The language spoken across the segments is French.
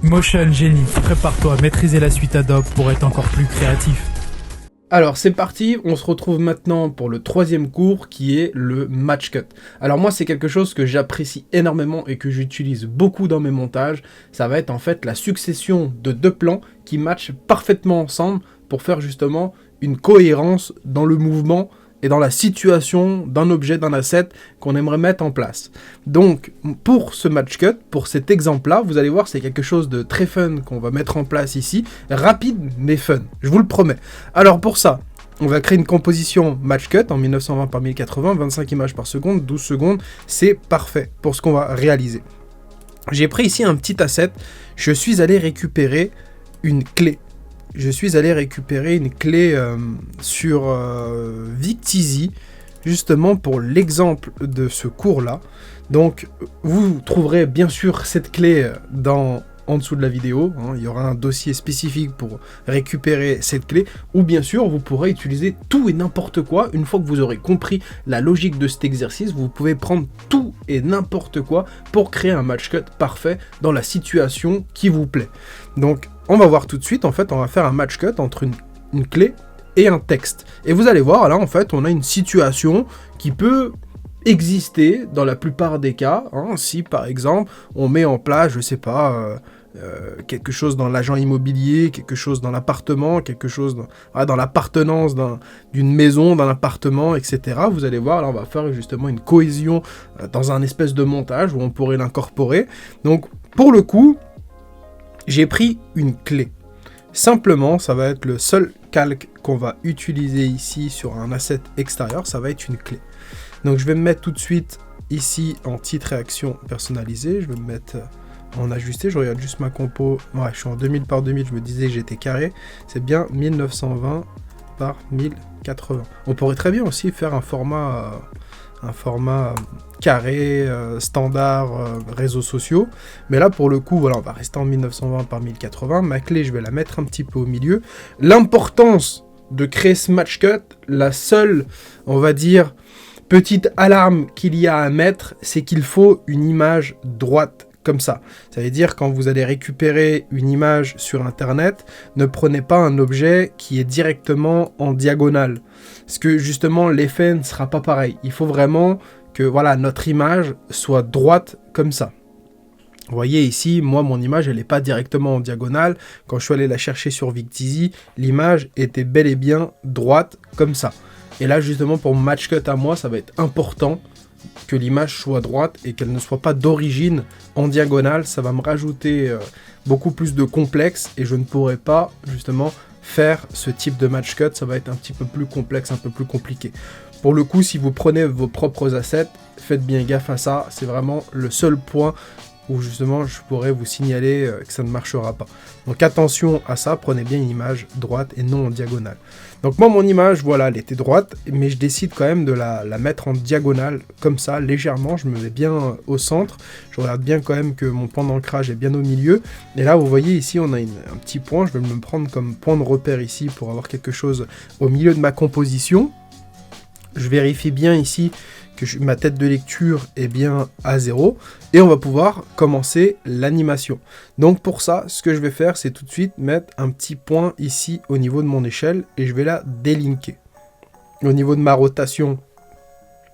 Motion Genie, prépare-toi à maîtriser la suite Adobe pour être encore plus créatif. Alors c'est parti, on se retrouve maintenant pour le troisième cours qui est le Match Cut. Alors moi c'est quelque chose que j'apprécie énormément et que j'utilise beaucoup dans mes montages. Ça va être en fait la succession de deux plans qui matchent parfaitement ensemble pour faire justement une cohérence dans le mouvement et dans la situation d'un objet, d'un asset qu'on aimerait mettre en place. Donc, pour ce match cut, pour cet exemple-là, vous allez voir, c'est quelque chose de très fun qu'on va mettre en place ici. Rapide, mais fun, je vous le promets. Alors pour ça, on va créer une composition match cut en 1920 par 1080, 25 images par seconde, 12 secondes. C'est parfait pour ce qu'on va réaliser. J'ai pris ici un petit asset. Je suis allé récupérer une clé. Je suis allé récupérer une clé sur Victizi, justement pour l'exemple de ce cours-là. Donc, vous trouverez bien sûr cette clé en dessous de la vidéo. Il y aura un dossier spécifique pour récupérer cette clé. Ou bien sûr, vous pourrez utiliser tout et n'importe quoi. Une fois que vous aurez compris la logique de cet exercice, vous pouvez prendre tout et n'importe quoi pour créer un match cut parfait dans la situation qui vous plaît. Donc, on va voir tout de suite, en fait, on va faire un match cut entre une clé et un texte. Et vous allez voir, là, en fait, on a une situation qui peut exister dans la plupart des cas. Si, par exemple, on met en place, je sais pas, quelque chose dans l'agent immobilier, quelque chose dans l'appartement, quelque chose dans l'appartenance d'une maison, d'un appartement, etc. Vous allez voir, là, on va faire justement une cohésion dans un espèce de montage où on pourrait l'incorporer. Donc, pour le coup, j'ai pris une clé. Simplement, ça va être le seul calque qu'on va utiliser ici sur un asset extérieur, ça va être une clé. Donc je vais me mettre tout de suite ici en petite réaction personnalisée, je vais me mettre en ajusté, je regarde juste ma compo, ouais, je suis en 2000 par 2000, je me disais que j'étais carré, c'est bien 1920 par 1080. On pourrait très bien aussi faire un format carré, standard, réseaux sociaux. Mais là, pour le coup, voilà, on va rester en 1920 par 1080. Ma clé, je vais la mettre un petit peu au milieu. L'importance de créer ce match cut, la seule, on va dire, petite alarme qu'il y a à mettre, c'est qu'il faut une image droite. Comme ça. Ça veut dire quand vous allez récupérer une image sur internet, ne prenez pas un objet qui est directement en diagonale. Parce que justement l'effet ne sera pas pareil. Il faut vraiment que voilà, notre image soit droite comme ça. Vous voyez ici, moi mon image elle n'est pas directement en diagonale. Quand je suis allé la chercher sur Victizi, l'image était bel et bien droite comme ça. Et là justement pour mon match cut à moi, ça va être important que l'image soit droite et qu'elle ne soit pas d'origine en diagonale. Ça va me rajouter beaucoup plus de complexe et je ne pourrai pas justement faire ce type de match cut. Ça va être un petit peu plus complexe, un peu plus compliqué. Pour le coup, si vous prenez vos propres assets, faites bien gaffe à ça. C'est vraiment le seul point où justement je pourrais vous signaler que ça ne marchera pas. Donc attention à ça, prenez bien une image droite et non en diagonale. Donc moi mon image, voilà, elle était droite, mais je décide quand même de la mettre en diagonale, comme ça, légèrement, je me mets bien au centre, je regarde bien quand même que mon point d'ancrage est bien au milieu, et là vous voyez ici on a un petit point, je vais me prendre comme point de repère ici pour avoir quelque chose au milieu de ma composition. Je vérifie bien ici que ma tête de lecture est bien à 0 et on va pouvoir commencer l'animation. Donc pour ça, ce que je vais faire, c'est tout de suite mettre un petit point ici au niveau de mon échelle et je vais la délinker. Au niveau de ma rotation,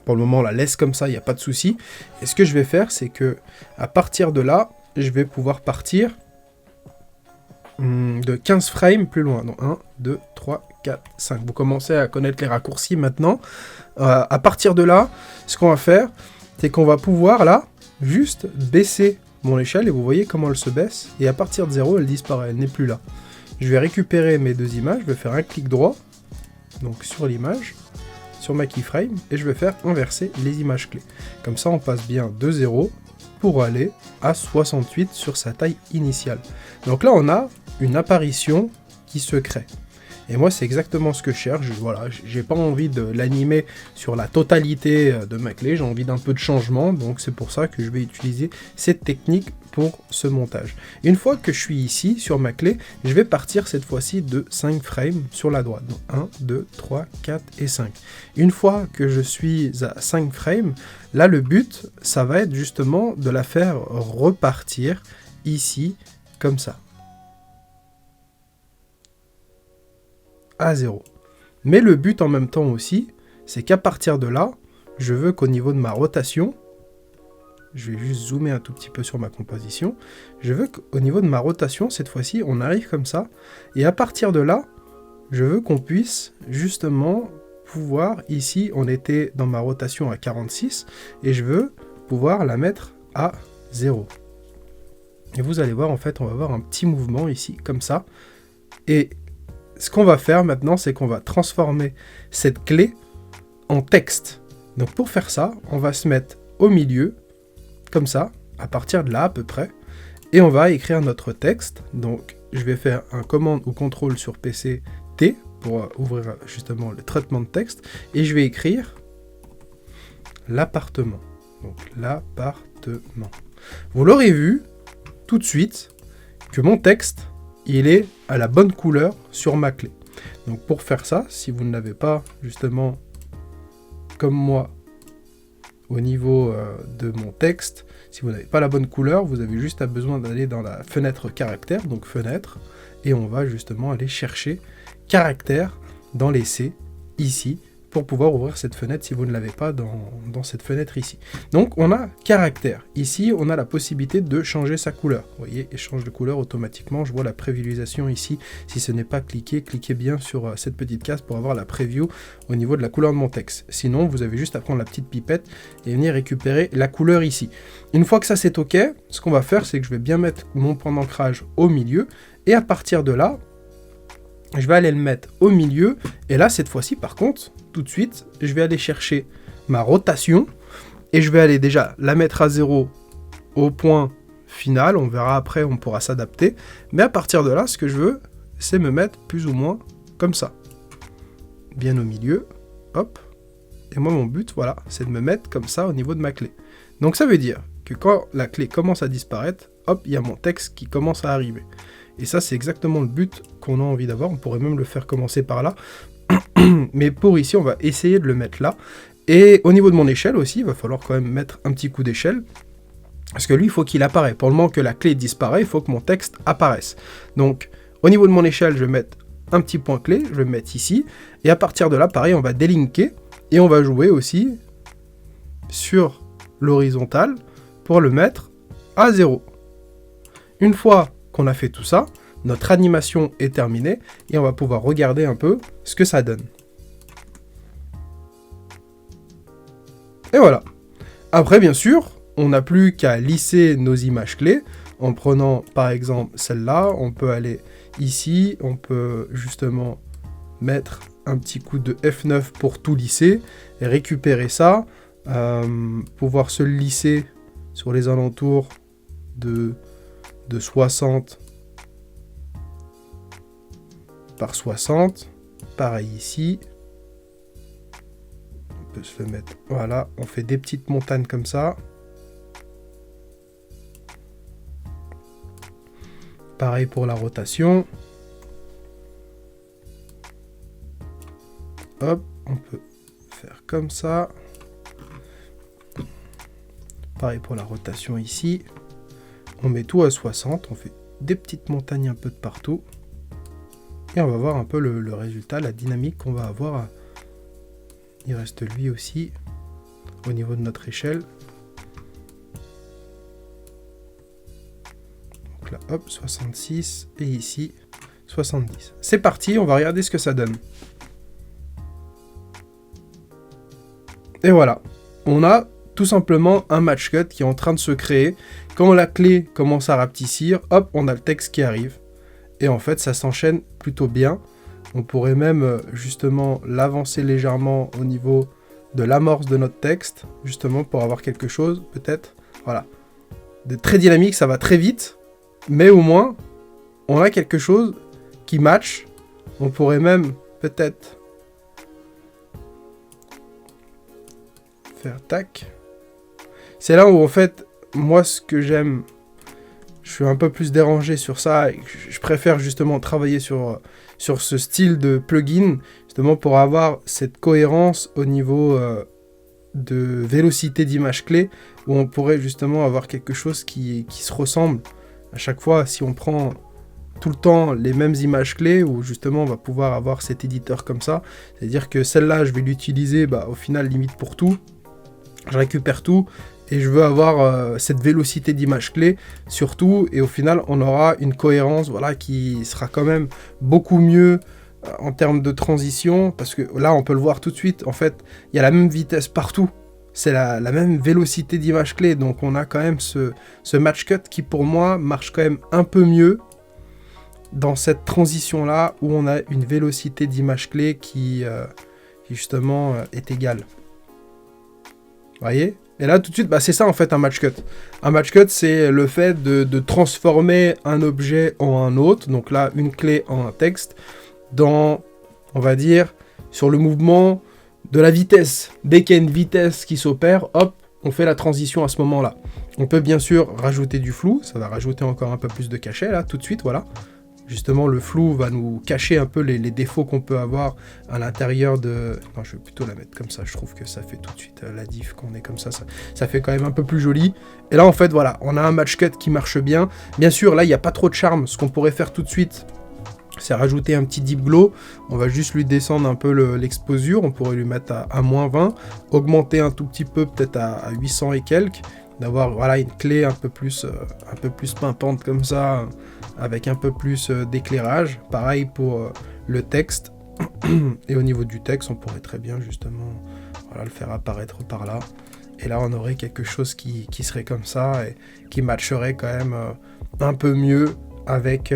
pour le moment, on la laisse comme ça, il n'y a pas de souci. Et ce que je vais faire, c'est que à partir de là, je vais pouvoir partir de 15 frames plus loin. Donc 1, 2, 3, 4, 5. Vous commencez à connaître les raccourcis maintenant. À partir de là, ce qu'on va faire, c'est qu'on va pouvoir là, juste baisser mon échelle et vous voyez comment elle se baisse. Et à partir de 0, elle disparaît, elle n'est plus là. Je vais récupérer mes deux images, je vais faire un clic droit, donc sur l'image, sur ma keyframe, et je vais faire inverser les images clés. Comme ça, on passe bien de 0 pour aller à 68 sur sa taille initiale. Donc là, on a une apparition qui se crée. Et moi, c'est exactement ce que je cherche. Voilà, j'ai pas envie de l'animer sur la totalité de ma clé. J'ai envie d'un peu de changement. Donc, c'est pour ça que je vais utiliser cette technique pour ce montage. Une fois que je suis ici, sur ma clé, je vais partir cette fois-ci de 5 frames sur la droite. Donc, 1, 2, 3, 4 et 5. Une fois que je suis à 5 frames, là, le but, ça va être justement de la faire repartir ici, comme ça. À 0. Mais le but en même temps aussi, c'est qu'à partir de là, je veux qu'au niveau de ma rotation, je vais juste zoomer un tout petit peu sur ma composition, je veux qu'au niveau de ma rotation, cette fois-ci, on arrive comme ça, et à partir de là, je veux qu'on puisse justement pouvoir, ici, on était dans ma rotation à 46, et je veux pouvoir la mettre à 0. Et vous allez voir, en fait, on va avoir un petit mouvement ici, comme ça, et ce qu'on va faire maintenant, c'est qu'on va transformer cette clé en texte. Donc pour faire ça, on va se mettre au milieu, comme ça, à partir de là à peu près, et on va écrire notre texte. Donc je vais faire un commande ou contrôle sur PC T pour ouvrir justement le traitement de texte, et je vais écrire l'appartement. Donc l'appartement. Vous l'aurez vu tout de suite que mon texte, il est à la bonne couleur sur ma clé. Donc pour faire ça, si vous ne l'avez pas justement comme moi au niveau de mon texte, si vous n'avez pas la bonne couleur, vous avez juste besoin d'aller dans la fenêtre caractère, donc fenêtre, et on va justement aller chercher caractère dans les C, ici, pour pouvoir ouvrir cette fenêtre si vous ne l'avez pas dans cette fenêtre ici. Donc on a caractère. Ici, on a la possibilité de changer sa couleur. Vous voyez, il change de couleur automatiquement. Je vois la prévisualisation ici. Si ce n'est pas cliqué, cliquez bien sur cette petite case pour avoir la preview au niveau de la couleur de mon texte. Sinon, vous avez juste à prendre la petite pipette et venir récupérer la couleur ici. Une fois que ça c'est OK, ce qu'on va faire, c'est que je vais bien mettre mon point d'ancrage au milieu. Et à partir de là, je vais aller le mettre au milieu, et là, cette fois-ci, par contre, tout de suite, je vais aller chercher ma rotation, et je vais aller déjà la mettre à 0 au point final, on verra après, on pourra s'adapter, mais à partir de là, ce que je veux, c'est me mettre plus ou moins comme ça, bien au milieu, hop, et moi, mon but, voilà, c'est de me mettre comme ça au niveau de ma clé. Donc ça veut dire que quand la clé commence à disparaître, hop, il y a mon texte qui commence à arriver. Et ça, c'est exactement le but qu'on a envie d'avoir. On pourrait même le faire commencer par là. Mais pour ici, on va essayer de le mettre là. Et au niveau de mon échelle aussi, il va falloir quand même mettre un petit coup d'échelle. Parce que lui, il faut qu'il apparaisse. Pour le moment que la clé disparaît, il faut que mon texte apparaisse. Donc, au niveau de mon échelle, je vais mettre un petit point clé. Je vais le mettre ici. Et à partir de là, pareil, on va délinker. Et on va jouer aussi sur l'horizontale pour le mettre à 0. Une fois qu'on a fait tout ça, notre animation est terminée et on va pouvoir regarder un peu ce que ça donne. Et voilà. Après, bien sûr, on n'a plus qu'à lisser nos images clés en prenant par exemple celle-là. On peut aller ici, on peut justement mettre un petit coup de F9 pour tout lisser et récupérer ça, pouvoir se lisser sur les alentours de 60 par 60, pareil ici, on peut se le mettre, voilà, on fait des petites montagnes comme ça, pareil pour la rotation, hop, on peut faire comme ça, pareil pour la rotation ici. On met tout à 60, on fait des petites montagnes un peu de partout. Et on va voir un peu le résultat, la dynamique qu'on va avoir. Il reste lui aussi, au niveau de notre échelle. Donc là, hop, 66, et ici, 70. C'est parti, on va regarder ce que ça donne. Et voilà, on a tout simplement un match cut qui est en train de se créer. Quand la clé commence à rapetissir, hop, on a le texte qui arrive. Et en fait, ça s'enchaîne plutôt bien. On pourrait même justement l'avancer légèrement au niveau de l'amorce de notre texte, justement pour avoir quelque chose, peut-être. Voilà. De très dynamique, ça va très vite. Mais au moins, on a quelque chose qui match. On pourrait même peut-être faire tac. C'est là où en fait, moi ce que j'aime, je suis un peu plus dérangé sur ça, et je préfère justement travailler sur ce style de plugin, justement pour avoir cette cohérence au niveau de vélocité d'image clé, où on pourrait justement avoir quelque chose qui se ressemble à chaque fois, si on prend tout le temps les mêmes images clés, où justement on va pouvoir avoir cet éditeur comme ça, c'est-à-dire que celle-là, je vais l'utiliser au final limite pour tout, je récupère tout, et je veux avoir cette vélocité d'image clé surtout, et au final on aura une cohérence qui sera quand même beaucoup mieux en termes de transition, parce que là on peut le voir tout de suite, en fait il y a la même vitesse partout, c'est la même vélocité d'image clé, donc on a quand même ce match cut qui pour moi marche quand même un peu mieux dans cette transition là où on a une vélocité d'image clé qui justement est égale. Vous voyez ? Et là tout de suite, c'est ça en fait un match cut. Un match cut, c'est le fait de transformer un objet en un autre, donc là une clé en un texte, dans, on va dire, sur le mouvement de la vitesse. Dès qu'il y a une vitesse qui s'opère, hop, on fait la transition à ce moment-là. On peut bien sûr rajouter du flou, ça va rajouter encore un peu plus de cachet là, tout de suite, voilà. Justement, le flou va nous cacher un peu les défauts qu'on peut avoir à l'intérieur de... Non, je vais plutôt la mettre comme ça, je trouve que ça fait tout de suite la diff quand on est comme ça, ça fait quand même un peu plus joli. Et là, en fait, voilà, on a un match cut qui marche bien. Bien sûr, là, il n'y a pas trop de charme. Ce qu'on pourrait faire tout de suite, c'est rajouter un petit deep glow. On va juste lui descendre un peu l'exposure. On pourrait lui mettre à moins 20. Augmenter un tout petit peu, peut-être à 800 et quelques. D'avoir une clé un peu plus pimpante comme ça, avec un peu plus d'éclairage. Pareil pour le texte. Et au niveau du texte, on pourrait très bien justement le faire apparaître par là. Et là, on aurait quelque chose qui serait comme ça et qui matcherait quand même un peu mieux avec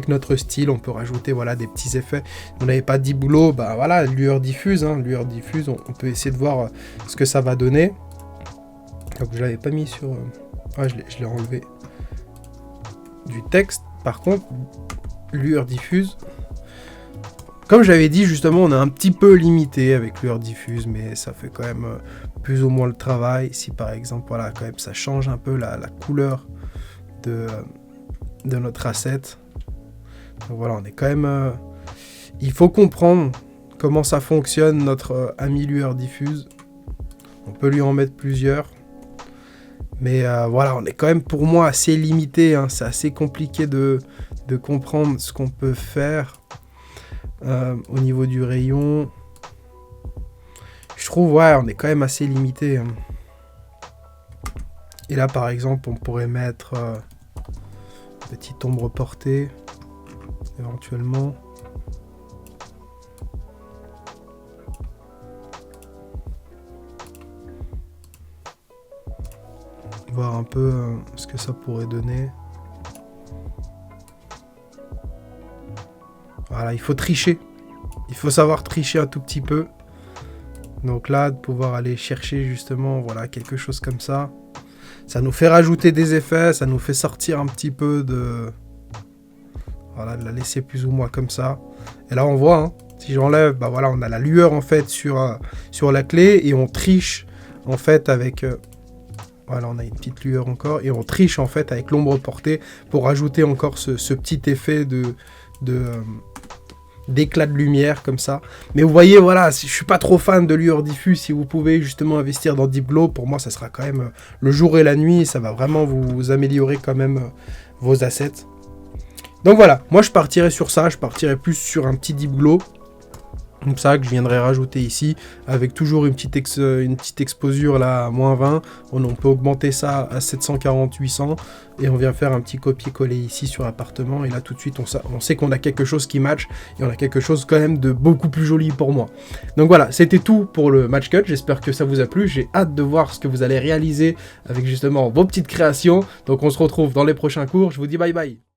notre style. On peut rajouter des petits effets. On n'avait pas dit boulot, lueur diffuse. Lueur diffuse, on peut essayer de voir ce que ça va donner. Donc je l'avais pas mis sur... je l'ai enlevé du texte. Par contre, lueur diffuse. Comme j'avais dit, justement, on est un petit peu limité avec lueur diffuse, mais ça fait quand même plus ou moins le travail. Si par exemple, quand même, ça change un peu la couleur de notre asset. Donc voilà, on est quand même... il faut comprendre comment ça fonctionne, notre ami lueur diffuse. On peut lui en mettre plusieurs. Mais on est quand même pour moi assez limité, c'est assez compliqué de comprendre ce qu'on peut faire au niveau du rayon. Je trouve, on est quand même assez limité. Et là par exemple, on pourrait mettre petite ombre portée, éventuellement. Voir un peu ce que ça pourrait donner. Voilà, il faut tricher. Il faut savoir tricher un tout petit peu. Donc là, de pouvoir aller chercher justement quelque chose comme ça. Ça nous fait rajouter des effets, ça nous fait sortir un petit peu de... de la laisser plus ou moins comme ça. Et là, on voit, si j'enlève, on a la lueur en fait sur la clé et on triche en fait avec... on a une petite lueur encore et on triche en fait avec l'ombre portée pour rajouter encore ce petit effet d'éclat de lumière comme ça. Mais vous voyez, je suis pas trop fan de lueur diffuse. Si vous pouvez justement investir dans Deep Glow, pour moi ça sera quand même le jour et la nuit. Ça va vraiment vous améliorer quand même vos assets. Donc voilà, moi je partirai sur ça. Je partirai plus sur un petit Deep Glow. Comme ça, que je viendrai rajouter ici, avec toujours une petite exposure là à moins 20. On peut augmenter ça à 740-800, et on vient faire un petit copier-coller ici sur appartement, et là tout de suite on sait qu'on a quelque chose qui match, et on a quelque chose quand même de beaucoup plus joli pour moi. Donc voilà, c'était tout pour le match cut, j'espère que ça vous a plu, j'ai hâte de voir ce que vous allez réaliser avec justement vos petites créations. Donc on se retrouve dans les prochains cours, je vous dis bye bye.